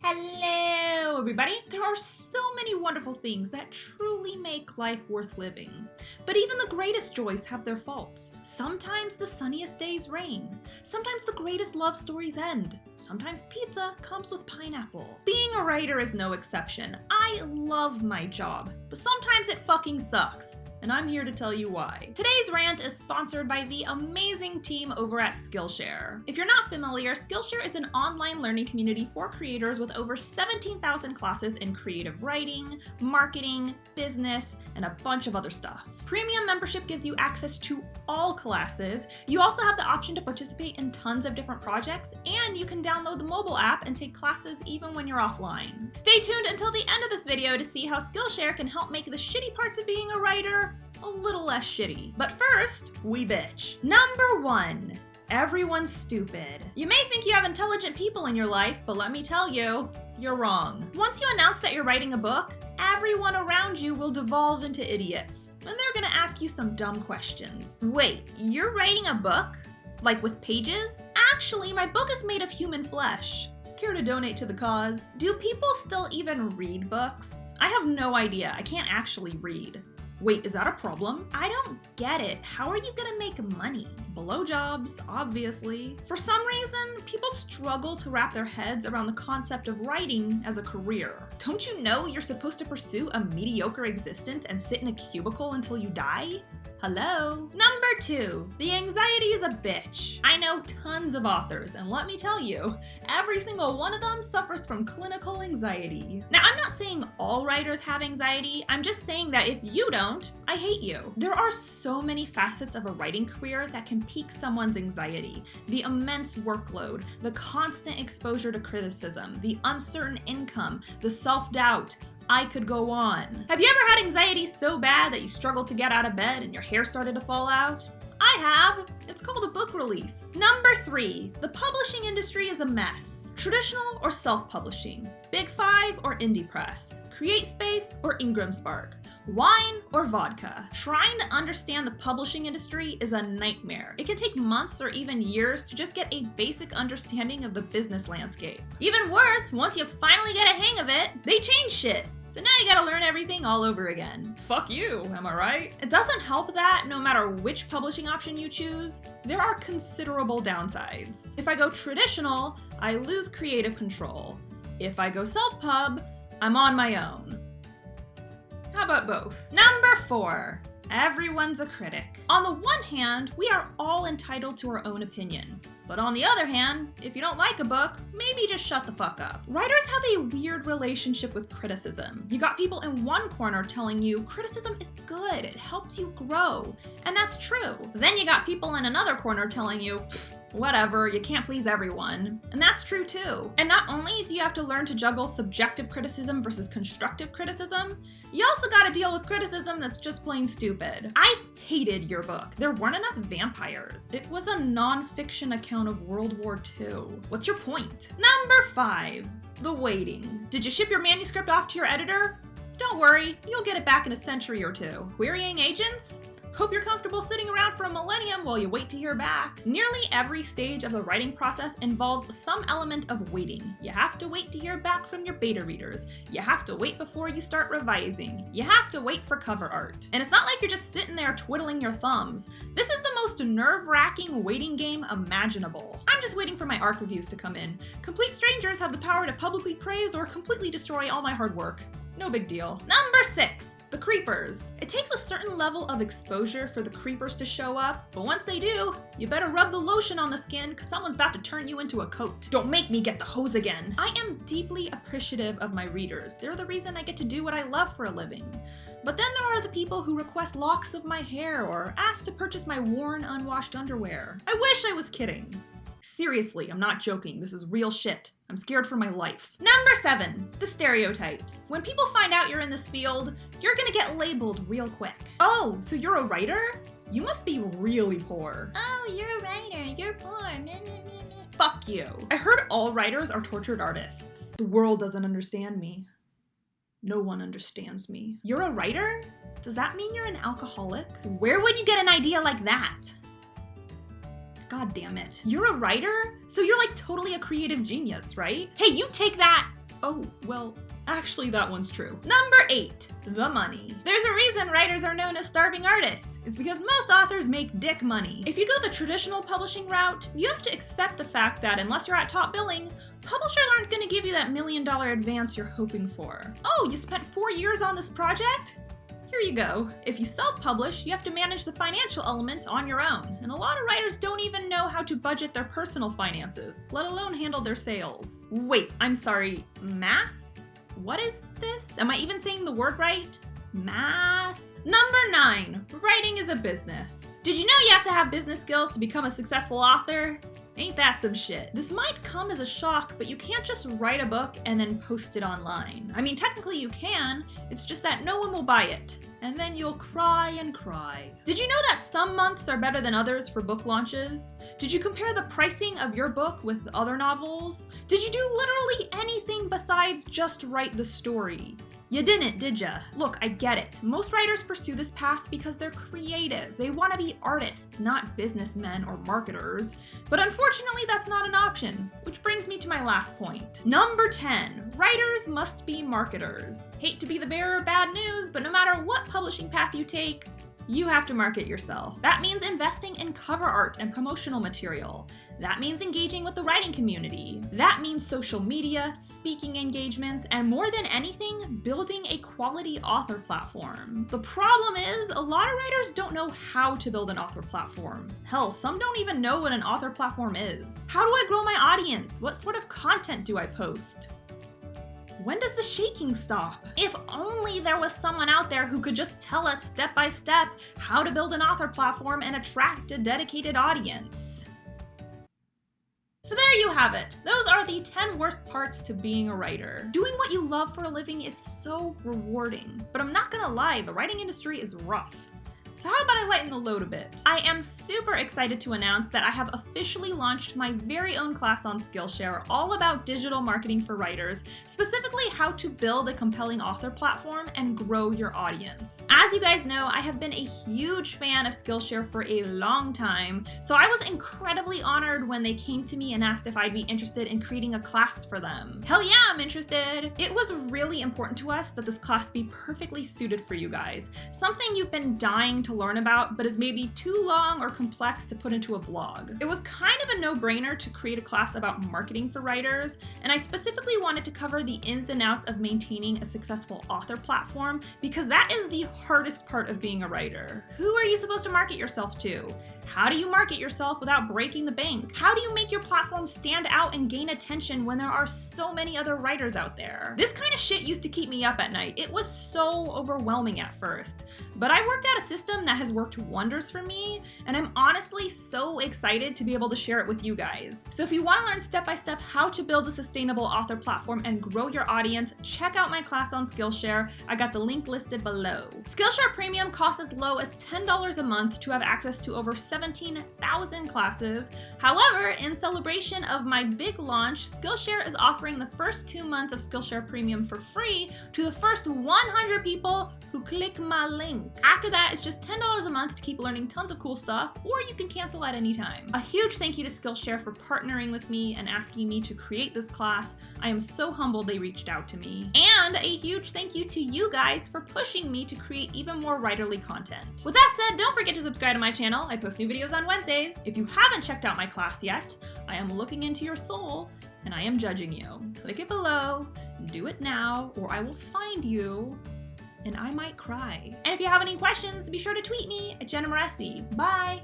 Hello, everybody! There are so many wonderful things that truly make life worth living. But even the greatest joys have their faults. Sometimes the sunniest days rain. Sometimes the greatest love stories end. Sometimes pizza comes with pineapple. Being a writer is no exception. I love my job, but sometimes it fucking sucks. And I'm here to tell you why. Today's rant is sponsored by the amazing team over at Skillshare. If you're not familiar, Skillshare is an online learning community for creators with over 17,000 classes in creative writing, marketing, business, and a bunch of other stuff. Premium membership gives you access to all classes. You also have the option to participate in tons of different projects, and you can download the mobile app and take classes even when you're offline. Stay tuned until the end of this video to see how Skillshare can help make the shitty parts of being a writer a little less shitty. But first, we bitch. Number 1. Everyone's stupid. You may think you have intelligent people in your life, but let me tell you, you're wrong. Once you announce that you're writing a book, everyone around you will devolve into idiots. And they're gonna ask you some dumb questions. Wait, you're writing a book? Like with pages? Actually, my book is made of human flesh. Care to donate to the cause? Do people still even read books? I have no idea. I can't actually read. Wait, is that a problem? I don't get it. How are you gonna make money? Blowjobs, obviously. For some reason, people struggle to wrap their heads around the concept of writing as a career. Don't you know you're supposed to pursue a mediocre existence and sit in a cubicle until you die? Hello? Number 2, the anxiety is a bitch. I know tons of authors, and let me tell you, every single one of them suffers from clinical anxiety. Now, I'm not saying all writers have anxiety, I'm just saying that if you don't, I hate you. There are so many facets of a writing career that can pique someone's anxiety. The immense workload, the constant exposure to criticism, the uncertain income, the self-doubt. I could go on. Have you ever had anxiety so bad that you struggled to get out of bed and your hair started to fall out? I have. It's called a book release. Number 3, the publishing industry is a mess. Traditional or self-publishing? Big 5 or indie press? CreateSpace or Ingram Spark? Wine or vodka? Trying to understand the publishing industry is a nightmare. It can take months or even years to just get a basic understanding of the business landscape. Even worse, once you finally get a hang of it, they change shit. So now you gotta learn everything all over again. Fuck you, am I right? It doesn't help that no matter which publishing option you choose, there are considerable downsides. If I go traditional, I lose creative control. If I go self-pub, I'm on my own. How about both? Number 4, everyone's a critic. On the one hand, we are all entitled to our own opinion. But on the other hand, if you don't like a book, maybe just shut the fuck up. Writers have a weird relationship with criticism. You got people in one corner telling you criticism is good, it helps you grow, and that's true. Then you got people in another corner telling you, whatever, you can't please everyone. And that's true too. And not only do you have to learn to juggle subjective criticism versus constructive criticism, you also gotta deal with criticism that's just plain stupid. I hated your book. There weren't enough vampires. It was a non-fiction account of World War II. What's your point? Number 5, the waiting. Did you ship your manuscript off to your editor? Don't worry, you'll get it back in a century or 2. Querying agents? Hope you're comfortable sitting around for a millennium while you wait to hear back. Nearly every stage of the writing process involves some element of waiting. You have to wait to hear back from your beta readers. You have to wait before you start revising. You have to wait for cover art. And it's not like you're just sitting there twiddling your thumbs. This is the most nerve-wracking waiting game imaginable. I'm just waiting for my ARC reviews to come in. Complete strangers have the power to publicly praise or completely destroy all my hard work. No big deal. Number 6, the creepers. It takes a certain level of exposure for the creepers to show up, but once they do, you better rub the lotion on the skin because someone's about to turn you into a coat. Don't make me get the hose again. I am deeply appreciative of my readers. They're the reason I get to do what I love for a living. But then there are the people who request locks of my hair or ask to purchase my worn, unwashed underwear. I wish I was kidding. Seriously, I'm not joking. This is real shit. I'm scared for my life. Number 7, the stereotypes. When people find out you're in this field, you're gonna get labeled real quick. Oh, so you're a writer? You must be really poor. Oh, you're a writer. You're poor. Fuck you. I heard all writers are tortured artists. The world doesn't understand me. No one understands me. You're a writer? Does that mean you're an alcoholic? Where would you get an idea like that? God damn it. You're a writer? So you're like totally a creative genius, right? Hey, you take that Oh, well, actually that one's true. Number 8, the money. There's a reason writers are known as starving artists. It's because most authors make dick money. If you go the traditional publishing route, you have to accept the fact that unless you're at top billing, publishers aren't going to give you that $1 million advance you're hoping for. Oh, you spent 4 years on this project? Here you go. If you self-publish, you have to manage the financial element on your own, and a lot of writers don't even know how to budget their personal finances, let alone handle their sales. Wait, I'm sorry, math? What is this? Am I even saying the word right? Math? Number 9, writing is a business. Did you know you have to have business skills to become a successful author? Ain't that some shit? This might come as a shock, but you can't just write a book and then post it online. I mean, technically you can, it's just that no one will buy it. And then you'll cry and cry. Did you know that some months are better than others for book launches? Did you compare the pricing of your book with other novels? Did you do literally anything besides just write the story? You didn't, did ya? Look, I get it. Most writers pursue this path because they're creative. They want to be artists, not businessmen or marketers. But unfortunately, that's not an option, which brings me to my last point. Number 10, writers must be marketers. Hate to be the bearer of bad news, but no matter what publishing path you take, you have to market yourself. That means investing in cover art and promotional material. That means engaging with the writing community. That means social media, speaking engagements, and more than anything, building a quality author platform. The problem is, a lot of writers don't know how to build an author platform. Hell, some don't even know what an author platform is. How do I grow my audience? What sort of content do I post? When does the shaking stop? If only there was someone out there who could just tell us step by step how to build an author platform and attract a dedicated audience. So there you have it. Those are the 10 worst parts to being a writer. Doing what you love for a living is so rewarding, but I'm not gonna lie, the writing industry is rough. So how about I lighten the load a bit? I am super excited to announce that I have officially launched my very own class on Skillshare all about digital marketing for writers, specifically how to build a compelling author platform and grow your audience. As you guys know, I have been a huge fan of Skillshare for a long time, so I was incredibly honored when they came to me and asked if I'd be interested in creating a class for them. Hell yeah, I'm interested! It was really important to us that this class be perfectly suited for you guys, something you've been dying to learn about, but is maybe too long or complex to put into a vlog. It was kind of a no-brainer to create a class about marketing for writers, and I specifically wanted to cover the ins and outs of maintaining a successful author platform because that is the hardest part of being a writer. Who are you supposed to market yourself to? How do you market yourself without breaking the bank? How do you make your platform stand out and gain attention when there are so many other writers out there? This kind of shit used to keep me up at night. It was so overwhelming at first. But I worked out a system that has worked wonders for me, and I'm honestly so excited to be able to share it with you guys. So if you want to learn step-by-step how to build a sustainable author platform and grow your audience, check out my class on Skillshare. I got the link listed below. Skillshare Premium costs as low as $10 a month to have access to over 17,000 classes. However, in celebration of my big launch, Skillshare is offering the first 2 months of Skillshare Premium for free to the first 100 people who click my link. After that, it's just $10 a month to keep learning tons of cool stuff, or you can cancel at any time. A huge thank you to Skillshare for partnering with me and asking me to create this class. I am so humbled they reached out to me. And a huge thank you to you guys for pushing me to create even more writerly content. With that said, don't forget to subscribe to my channel. I post new videos on Wednesdays. If you haven't checked out my class yet, I am looking into your soul and I am judging you. Click it below, do it now, or I will find you and I might cry. And if you have any questions, be sure to tweet me at Jenna Moreci. Bye!